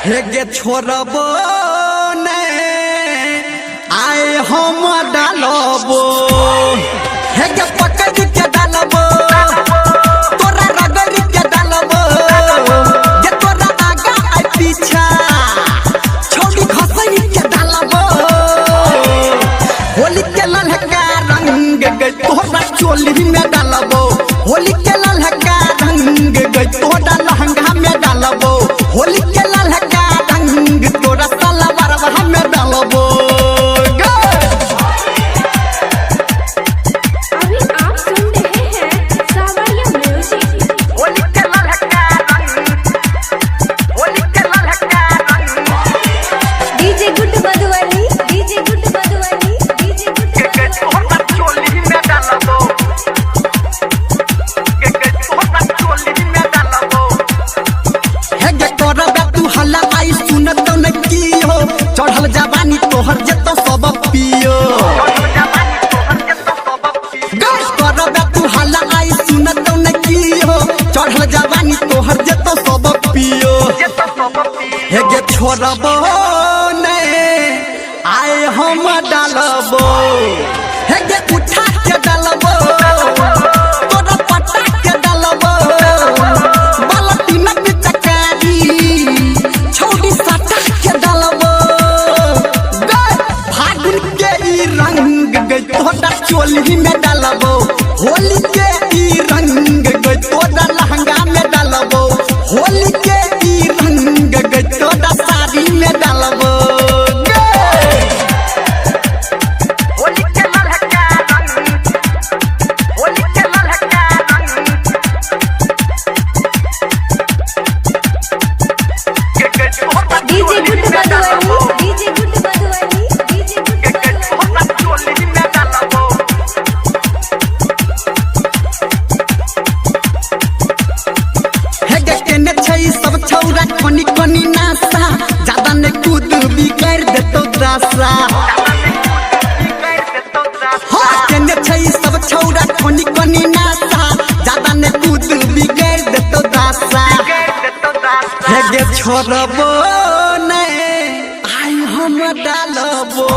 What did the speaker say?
हेगे छोड़बो ने आए हम डालबो हेगे पकड़ के डालबो तोरा रगड़ के डालबो जे तोरा आगा आ पीछा छोड़ी खसई के डालबो होली के ललका रंग गई तोरा चोली में डालबो होली के ललका रंग गई तोरा लहंगा में डालबो होली के चढ़ल जवानी तोहर जतो सब पियो तू हल्ला आई सुनत न कियो चढ़ल जवानी तोहर जतो सब पियो हेगे छोड़बो ने आए हम डालबो हेगे उठा के डालबो तोरा पटा के डालबो बालटी में पिचकारी छोड़ी सटा के डालबो तोड़ा चोली में डालबो होली के ई रंग गई तोड़ा लहंगा में डालबो होली के ई रंग गई तोड़ा साड़ी में डालबो होली के ललका रंग होली के ललका रंग डीजे गुड बदवानी डीजे गुड बदवानी डीजे गुड सब छौरा कोनी कोनी नासा ज्यादा ने कूद बिगाड़ देतो दासा केने छई सब छौरा कोनी कोनी नासा ज्यादा ने कूद बिगाड़ देतो दासा हेगे छोड़बो ने आई हम डालबो।